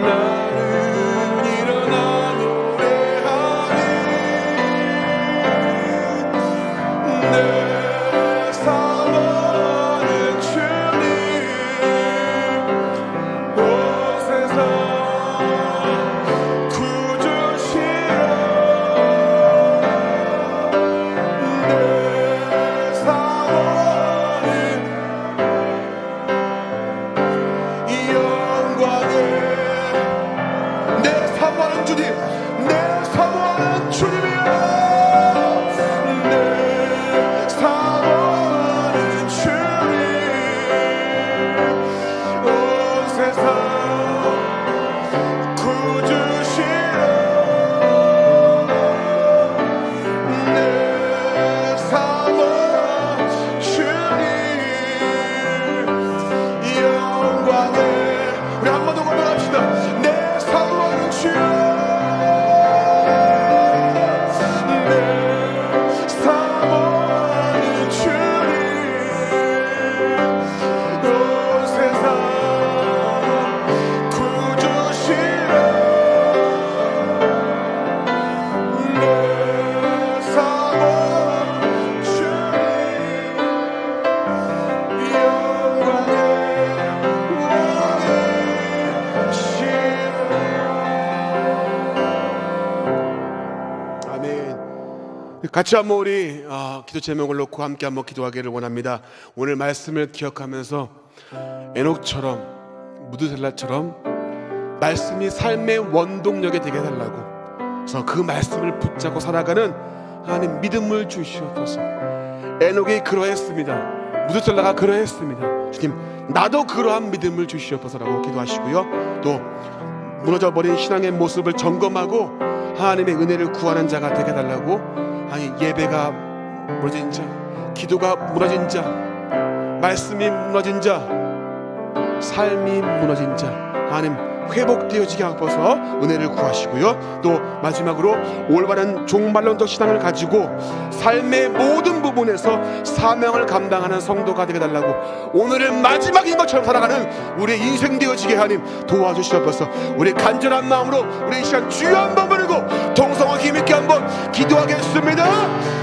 나는 일어나 노래하리 내 사모하는 주님 온 세상 구주시여 내 사모하는 이 영광에 내 사모하는 주님 내 사모하는 주님이여 내 사모하는 주님 온 세상 구주시여 내 사모하는 주님 영광에 우리 한 번 더 고백합시다. 내 사모하는 주여 내 사모하는 주님 온 세상 구주시여 내 사모하는 주님 영광에 아멘. 같이 한번 우리 기도 제목을 놓고 함께 한번 기도하기를 원합니다. 오늘 말씀을 기억하면서 에녹처럼 무드셀라처럼 말씀이 삶의 원동력이 되게 해달라고, 그래서 그 말씀을 붙잡고 살아가는 하나님 믿음을 주시옵소서. 에녹이 그러했습니다. 무드셀라가 그러했습니다. 주님 나도 그러한 믿음을 주시옵소서라고 기도하시고요. 또 무너져버린 신앙의 모습을 점검하고 하나님의 은혜를 구하는 자가 되게 해달라고, 아니 예배가 무너진 자, 기도가 무너진 자, 말씀이 무너진 자, 삶이 무너진 자 하나님 회복되어지게 하옵소서 은혜를 구하시고요. 또 마지막으로 올바른 종말론적 신앙을 가지고 삶의 모든 부분에서 사명을 감당하는 성도가 되게 달라고, 오늘의 마지막인 것처럼 살아가는 우리의 인생 되어지게 하나님 도와주시옵소서. 우리 간절한 마음으로 우리 이 시간 주여 한번 부르고 동성을 힘있게 한번 기도하겠습니다.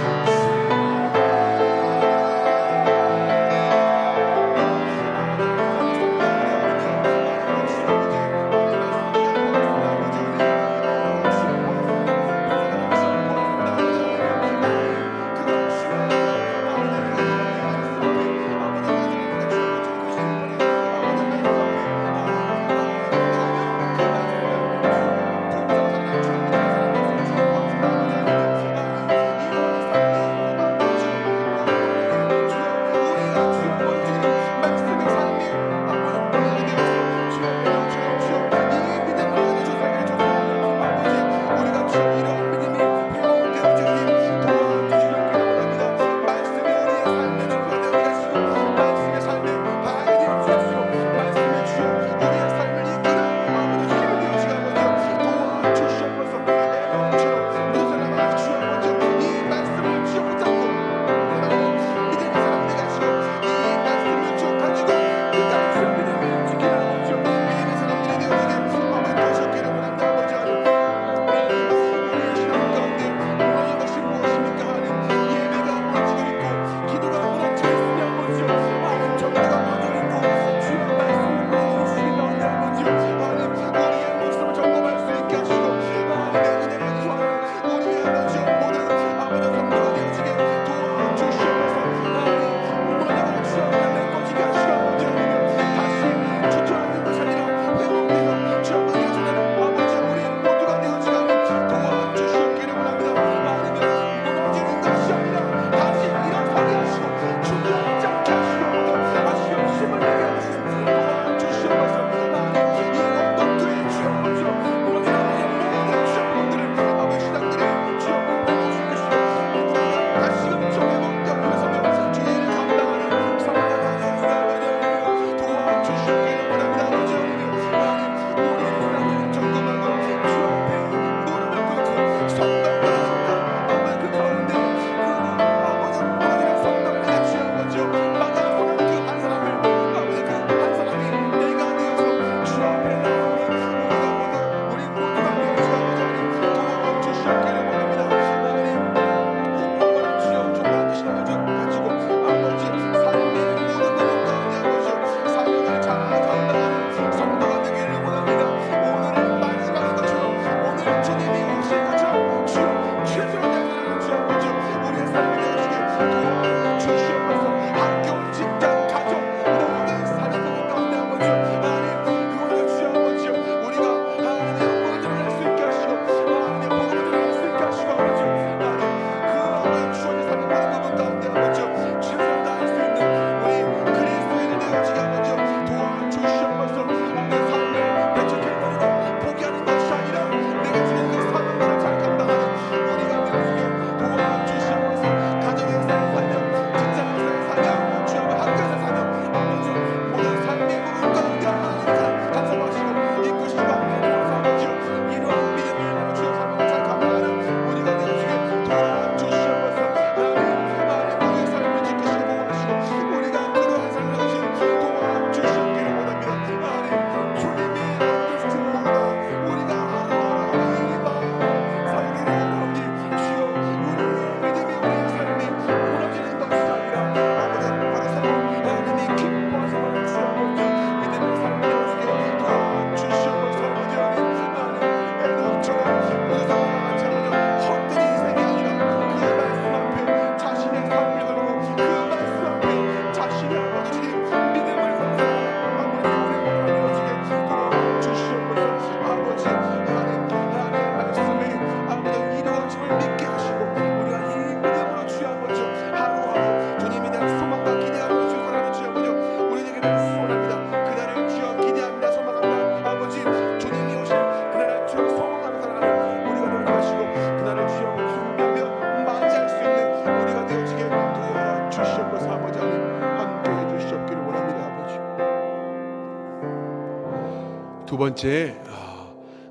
번째,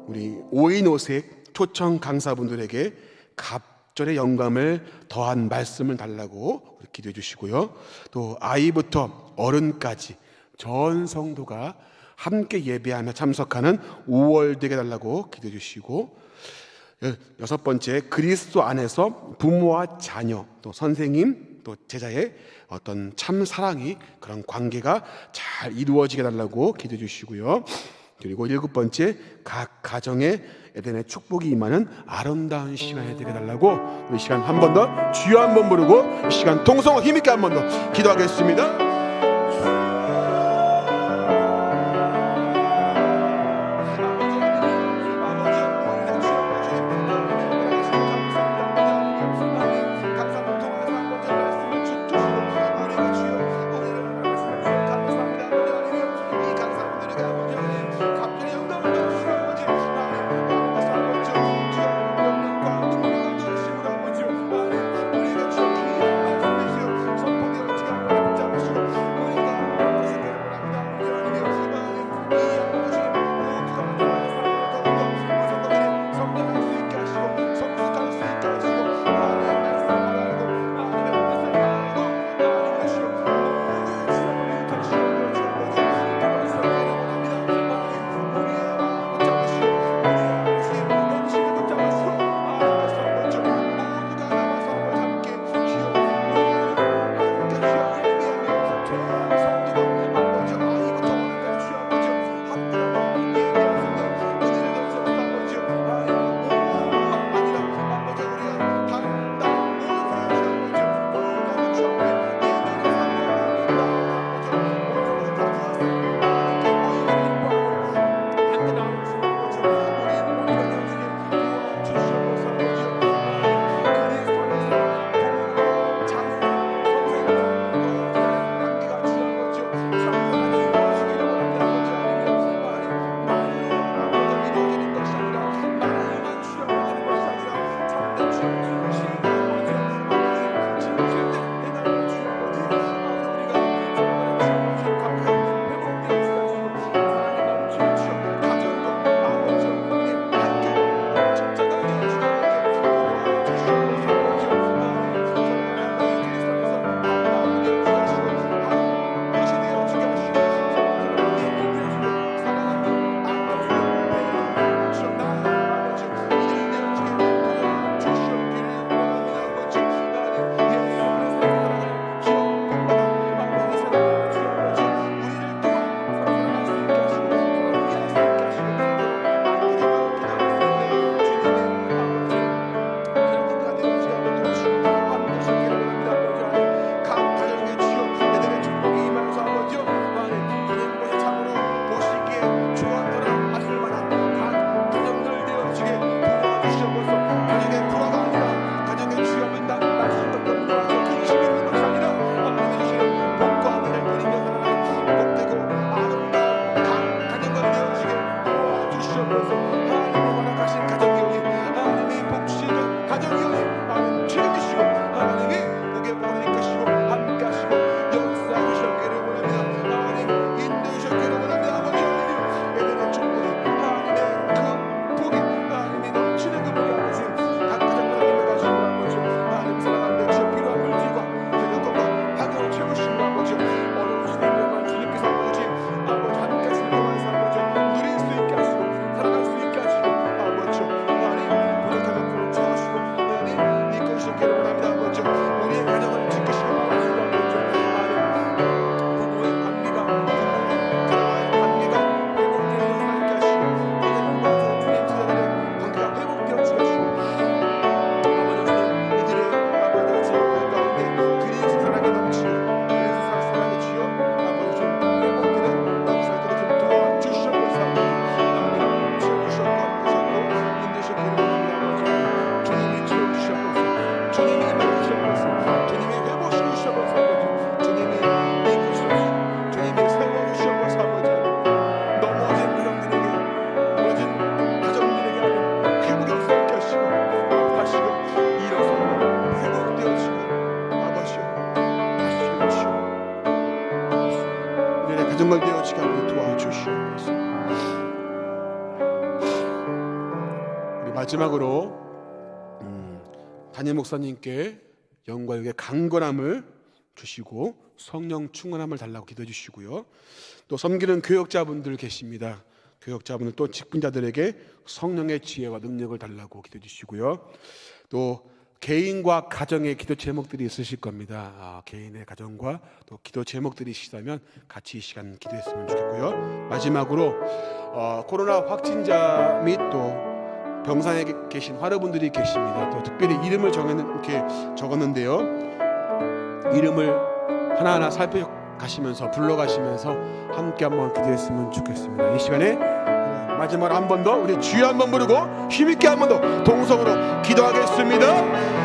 우리 오인오색 초청 강사분들에게 갑절의 영감을 더한 말씀을 달라고 기도해 주시고요. 또 아이부터 어른까지 전 성도가 함께 예배하며 참석하는 5월 되게 달라고 기도해 주시고, 여섯 번째, 그리스도 안에서 부모와 자녀, 또 선생님, 또 제자의 어떤 참 사랑이, 그런 관계가 잘 이루어지게 달라고 기도해 주시고요. 그리고 일곱 번째, 각 가정에 에덴의 축복이 임하는 아름다운 시간이 되게 달라고, 이 시간 한 번 더 주여 한 번 부르고 이 시간 통성 힘있게 한 번 더 기도하겠습니다. 마지막으로 담임 목사님께 영광의 강건함을 주시고 성령 충만함을 달라고 기도해 주시고요. 또 섬기는 교역자분들 계십니다. 교역자분들 또 직분자들에게 성령의 지혜와 능력을 달라고 기도해 주시고요. 또 개인과 가정의 기도 제목들이 있으실 겁니다. 개인의 가정과 또 기도 제목들이 있으시다면 같이 이 시간 기도했으면 좋겠고요. 마지막으로 코로나 확진자 및 또 병상에 계신 화르분들이 계십니다. 또 특별히 이름을 이렇게 적었는데요. 이름을 하나하나 살펴가시면서 불러가시면서 함께 한번 기도했으면 좋겠습니다. 이 시간에 마지막으로 한 번 더 우리 주여 한번 부르고 힘있게 한 번 더 동성으로 기도하겠습니다.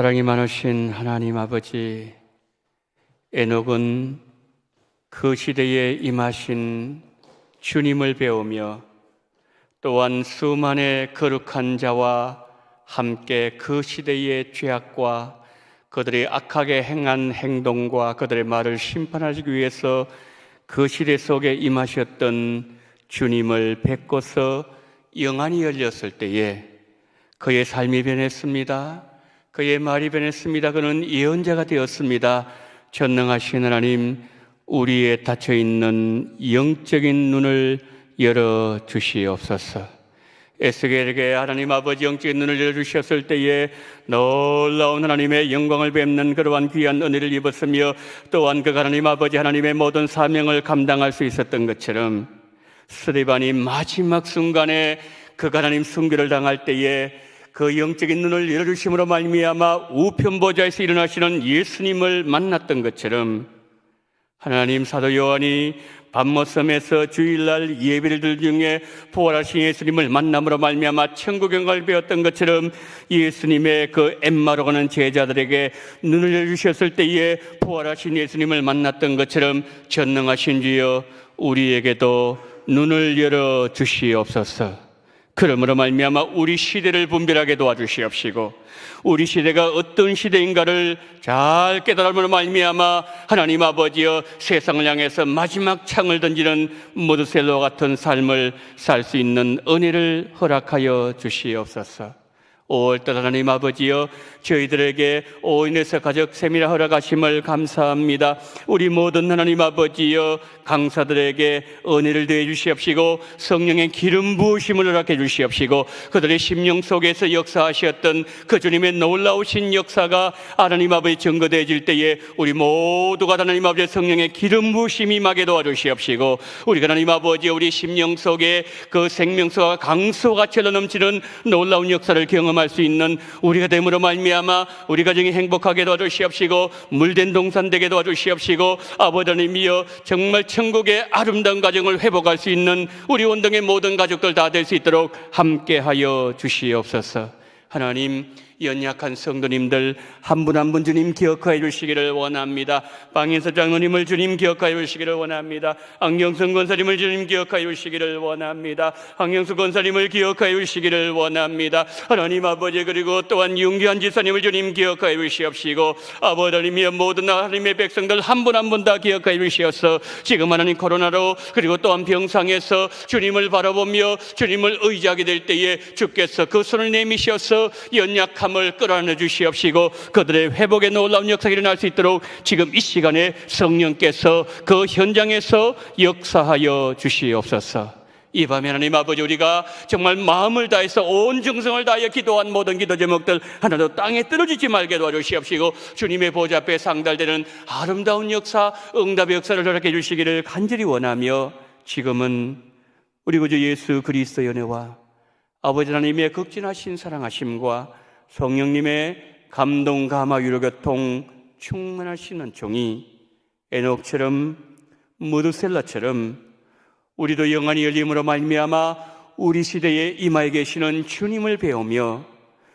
사랑이 많으신 하나님 아버지, 에녹은 그 시대에 임하신 주님을 배우며 또한 수많은 거룩한 자와 함께 그 시대의 죄악과 그들의 악하게 행한 행동과 그들의 말을 심판하기 위해서 그 시대 속에 임하셨던 주님을 뵙고서 영안이 열렸을 때에 그의 삶이 변했습니다. 그의 말이 변했습니다. 그는 예언자가 되었습니다. 전능하신 하나님, 우리의 닫혀있는 영적인 눈을 열어주시옵소서. 에스겔에게 하나님 아버지 영적인 눈을 열어주셨을 때에 놀라운 하나님의 영광을 뵙는 그러한 귀한 은혜를 입었으며, 또한 그 하나님 아버지 하나님의 모든 사명을 감당할 수 있었던 것처럼 스데반이 마지막 순간에 그 하나님 순교를 당할 때에 그 영적인 눈을 열어주심으로 말미암아 우편보좌에서 일어나시는 예수님을 만났던 것처럼, 하나님 사도 요한이 밤모섬에서 주일날 예배를 중에 부활하신 예수님을 만남으로 말미암아 천국 영광을 배웠던 것처럼, 예수님의 그 엠마로 가는 제자들에게 눈을 열어주셨을 때에 부활하신 예수님을 만났던 것처럼, 전능하신 주여 우리에게도 눈을 열어주시옵소서. 그러므로 말미암아 우리 시대를 분별하게 도와주시옵시고, 우리 시대가 어떤 시대인가를 잘 깨달음으로 말미암아 하나님 아버지여 세상을 향해서 마지막 창을 던지는 모두셀러와 같은 삶을 살 수 있는 은혜를 허락하여 주시옵소서. 5월달 하나님 아버지여 저희들에게 오인에서 가족 세미나 허락하심을 감사합니다. 우리 모든 하나님 아버지여 강사들에게 은혜를 더해 주시옵시고, 성령의 기름 부으심을 허락해 주시옵시고, 그들의 심령 속에서 역사하셨던 그 주님의 놀라우신 역사가 하나님 아버지 증거되어질 때에 우리 모두가 하나님 아버지 성령의 기름 부으심이 임하게 도와주시옵시고, 우리가 하나님 아버지 우리 심령 속에 그 생명수와 강수와 같이 넘치는 놀라운 역사를 경험할 수 있는 우리가 됨으로 말미암아 우리 가정이 행복하게 도와주시옵시고, 물된 동산 되게 도와주시옵시고, 아버지 하나님이여 정말 천국의 아름다운 가정을 회복할 수 있는 우리 원동의 모든 가족들 다 될 수 있도록 함께하여 주시옵소서. 하나님, 연약한 성도님들 한 분 한 분 주님 기억하여 주시기를 원합니다. 방인서 장로님을 주님 기억하여 주시기를 원합니다. 안경선 권사님을 주님 기억하여 주시기를 원합니다. 황영수 권사님을 기억하여 주시기를 원합니다. 하나님 아버지, 그리고 또한 윤기한 지사님을 주님 기억하여 주시옵시고, 아버지 하나님의 모든 하나님의 백성들 한 분 한 분 다 기억하여 주시옵소서. 지금 하나님 코로나로 그리고 또한 병상에서 주님을 바라보며 주님을 의지하게 될 때에 주께서 그 손을 내미셔서 연약함을 끌어안아 주시옵시고, 그들의 회복에 놀라운 역사가 일어날 수 있도록 지금 이 시간에 성령께서 그 현장에서 역사하여 주시옵소서. 이 밤에 하나님 아버지, 우리가 정말 마음을 다해서 온 정성을 다하여 기도한 모든 기도 제목들 하나도 땅에 떨어지지 말게 도와주시옵시고, 주님의 보좌 앞에 상달되는 아름다운 역사, 응답의 역사를 허락해 주시기를 간절히 원하며, 지금은 우리 구주 예수 그리스도의 은혜와 아버지 하나님의 극진하신 사랑하심과 성령님의 감동, 감화, 위로, 교통 충만하시는 종이 에녹처럼 무드셀라처럼 우리도 영안이 열림으로 말미암아 우리 시대에 임하에 계시는 주님을 배우며,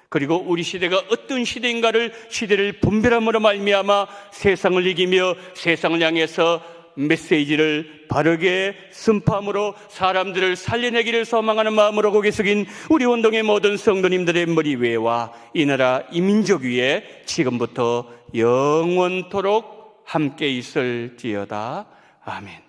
그리고 우리 시대가 어떤 시대인가를 시대를 분별함으로 말미암아 세상을 이기며 세상을 향해서 메시지를 바르게 선포함으로 사람들을 살려내기를 소망하는 마음으로 고개 숙인 우리 원동의 모든 성도님들의 머리 위에와 이 나라 이 민족 위에 지금부터 영원토록 함께 있을지어다. 아멘.